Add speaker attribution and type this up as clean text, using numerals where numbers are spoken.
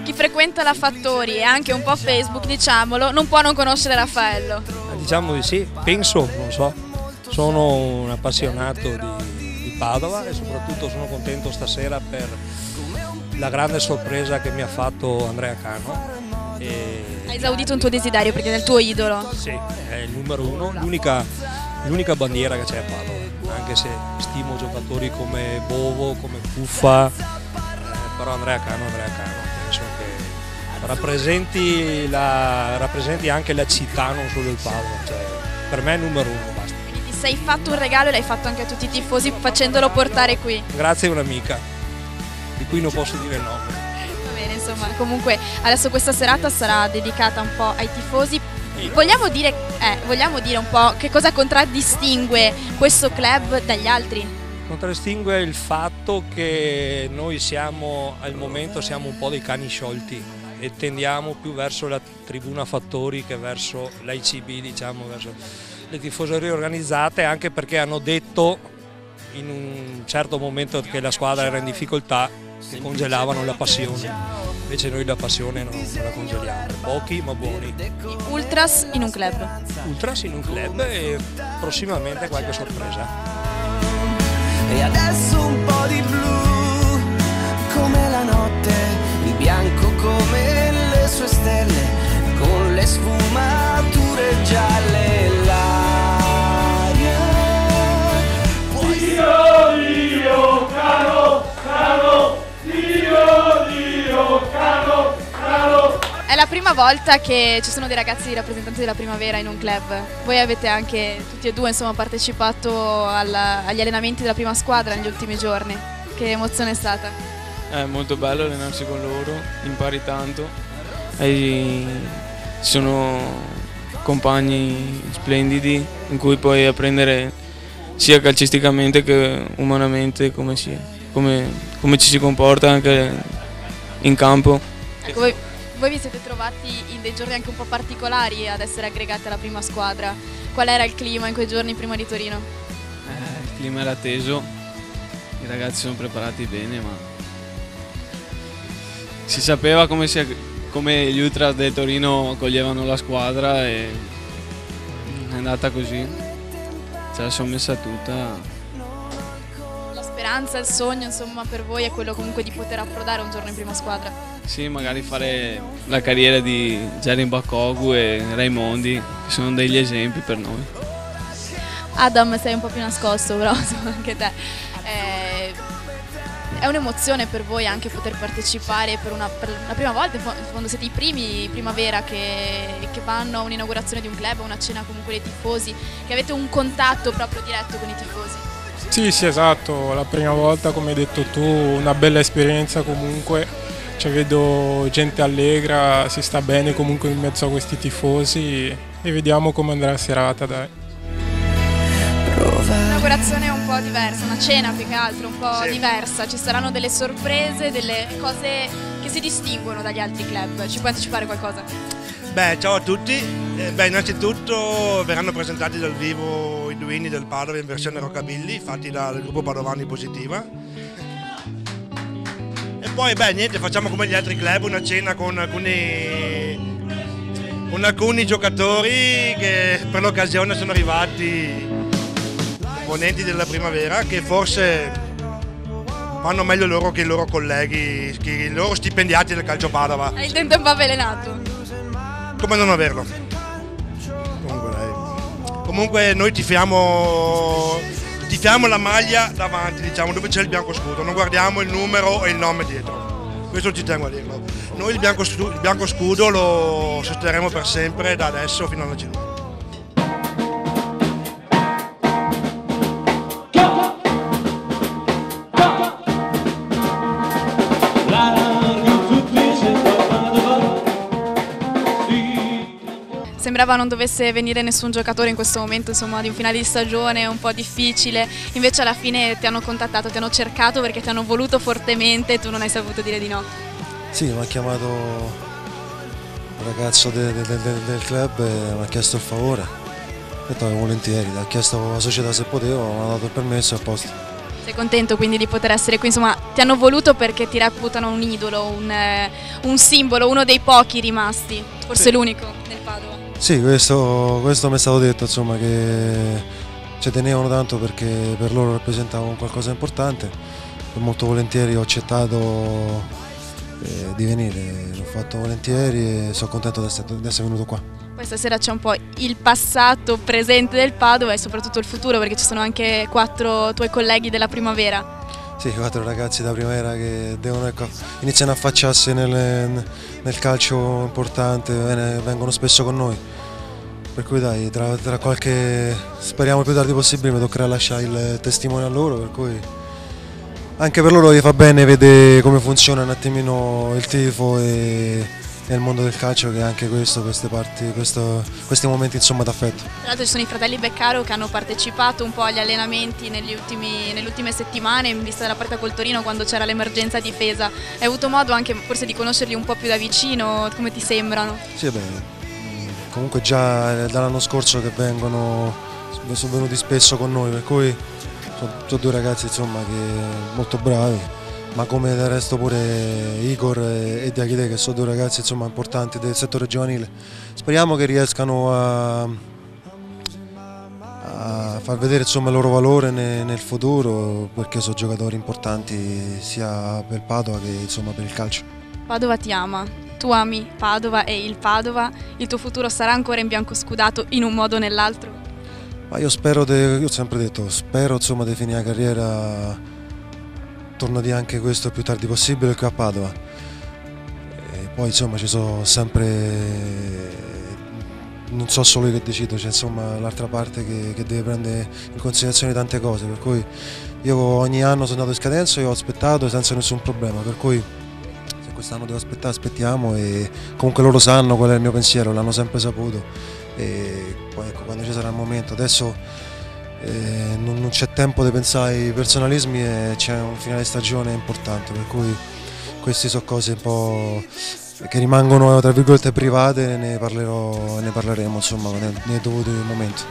Speaker 1: Chi frequenta la Fattori e anche un po' Facebook, diciamolo, non può non conoscere Raffaello.
Speaker 2: Diciamo di sì, penso, non so, sono un appassionato di Padova e soprattutto sono contento stasera per la grande sorpresa che mi ha fatto Andrea Cano.
Speaker 1: Hai esaudito un tuo desiderio perché è il tuo idolo.
Speaker 2: Sì, è il numero uno, l'unica bandiera che c'è a Padova, anche se stimo giocatori come Bovo, come Puffa, però Andrea Cano penso che rappresenti anche la città, non solo il Padova, cioè, per me è il numero uno, basta.
Speaker 1: Quindi ti sei fatto un regalo e l'hai fatto anche a tutti i tifosi facendolo portare qui.
Speaker 2: Grazie a un'amica, di cui non posso dire il nome.
Speaker 1: Va bene, insomma, comunque adesso questa serata sarà dedicata un po' ai tifosi. Vogliamo dire un po' che cosa contraddistingue questo club dagli altri?
Speaker 2: Contraddistingue il fatto che noi al momento siamo un po' dei cani sciolti e tendiamo più verso la tribuna Fattori che verso l'ICB, diciamo, verso le tifoserie organizzate, anche perché hanno detto in un certo momento che la squadra era in difficoltà, che congelavano la passione. Invece noi la passione non la congeliamo, pochi ma buoni.
Speaker 1: Ultras in un club.
Speaker 2: Ultras in un club e prossimamente qualche sorpresa.
Speaker 3: E adesso un po' di blu, come la notte, il bianco come le sue stelle, con le sfumature gialle l'aria.
Speaker 4: Dio, caro, Dio, caro.
Speaker 1: È la prima volta che ci sono dei ragazzi rappresentanti della primavera in un club. Voi avete anche tutti e due, insomma, partecipato agli allenamenti della prima squadra negli ultimi giorni. Che emozione è stata?
Speaker 5: È molto bello allenarsi con loro, impari tanto. Sono compagni splendidi in cui puoi apprendere sia calcisticamente che umanamente come ci si comporta anche in campo.
Speaker 1: Ecco, voi vi siete trovati in dei giorni anche un po' particolari ad essere aggregati alla prima squadra. Qual era il clima in quei giorni prima di Torino?
Speaker 5: Il clima era teso, i ragazzi sono preparati bene, ma si sapeva come gli Ultras del Torino accoglievano la squadra e è andata così, ce la sono messa tutta.
Speaker 1: La speranza, il sogno, insomma, per voi è quello comunque di poter approdare un giorno in prima squadra?
Speaker 5: Sì, magari fare la carriera di Jerin Bakogu e Raimondi, che sono degli esempi per noi.
Speaker 1: Adam, sei un po' più nascosto, però insomma, anche te. È un'emozione per voi anche poter partecipare per la prima volta, quando siete i primi primavera che vanno a un'inaugurazione di un club, a una cena comunque dei tifosi, che avete un contatto proprio diretto con i tifosi.
Speaker 6: Sì, esatto, la prima volta, come hai detto tu, una bella esperienza comunque. Cioè, vedo gente allegra, si sta bene comunque in mezzo a questi tifosi e vediamo come andrà la serata, dai.
Speaker 1: Un'inaugurazione un po' diversa, una cena più che altro un po' diversa, ci saranno delle sorprese, delle cose che si distinguono dagli altri club. Ci puoi anticipare qualcosa?
Speaker 7: Beh, ciao a tutti. Innanzitutto verranno presentati dal vivo i Duini del Padova in versione rockabilly, fatti dal gruppo Padovani Positiva. E poi, niente, facciamo come gli altri club, una cena con alcuni giocatori che per l'occasione sono arrivati, componenti della primavera, che forse fanno meglio loro che i loro colleghi, che i loro stipendiati del calcio Padova.
Speaker 1: Hai il dente un po' avvelenato.
Speaker 7: Come non averlo? Comunque noi tifiamo la maglia davanti, diciamo, dove c'è il bianco scudo, non guardiamo il numero e il nome dietro. Questo ci tengo a dirlo. Noi il bianco scudo lo sosterremo per sempre, da adesso fino alla Cina.
Speaker 1: Sembrava non dovesse venire nessun giocatore in questo momento, insomma, di un finale di stagione un po' difficile, invece alla fine ti hanno contattato, ti hanno cercato perché ti hanno voluto fortemente e tu non hai saputo dire di no.
Speaker 8: Sì, mi ha chiamato un ragazzo del club e mi ha chiesto il favore. Ho detto volentieri, ha chiesto alla società se potevo, mi ha dato il permesso e a posto.
Speaker 1: Sei contento quindi di poter essere qui? Insomma, ti hanno voluto perché ti reputano un idolo, un simbolo, uno dei pochi rimasti, forse l'unico nel Padova.
Speaker 8: Sì, questo mi è stato detto, insomma, che ci tenevano tanto perché per loro rappresentava un qualcosa di importante. E molto volentieri ho accettato di venire, l'ho fatto volentieri e sono contento di essere venuto qua.
Speaker 1: Poi stasera c'è un po' il passato, presente del Padova e soprattutto il futuro, perché ci sono anche 4 tuoi colleghi della Primavera.
Speaker 8: Sì, 4 ragazzi da Primavera che devono, iniziano a affacciarsi nel calcio importante, vengono spesso con noi. Per cui dai, tra qualche, speriamo il più tardi possibile, mi toccherà lasciare il testimone a loro, per cui anche per loro gli fa bene vedere come funziona un attimino il tifo e il mondo del calcio, che anche questo, questi momenti insomma d'affetto.
Speaker 1: Tra l'altro ci sono i fratelli Beccaro che hanno partecipato un po' agli allenamenti nelle ultime settimane in vista della partita col Torino quando c'era l'emergenza difesa. Hai avuto modo anche forse di conoscerli un po' più da vicino, come ti sembrano?
Speaker 8: Sì, beh, comunque già dall'anno scorso che sono venuti spesso con noi, per cui sono 2 ragazzi insomma che molto bravi, ma come del resto pure Igor e Diachite, che sono 2 ragazzi insomma importanti del settore giovanile. Speriamo che riescano a far vedere insomma il loro valore nel futuro, perché sono giocatori importanti sia per Padova che insomma per il calcio.
Speaker 1: Padova ti ama, tu ami Padova e il Padova, il tuo futuro sarà ancora in biancoscudato in un modo o nell'altro?
Speaker 8: Ma io spero, io ho sempre detto, spero insomma di finire la carriera, torno di anche questo il più tardi possibile qui a Padova. E poi insomma ci sono sempre, non so solo io che decido, c'è insomma l'altra parte che deve prendere in considerazione tante cose, per cui io ogni anno sono andato in scadenza e ho aspettato senza nessun problema, per cui se quest'anno devo aspettare aspettiamo, e comunque loro sanno qual è il mio pensiero, l'hanno sempre saputo. E poi ecco, quando ci sarà il momento, adesso non c'è tempo di pensare ai personalismi e c'è un finale di stagione importante, per cui queste sono cose un po' che rimangono tra virgolette private, ne parleremo insomma nel dovuto momento.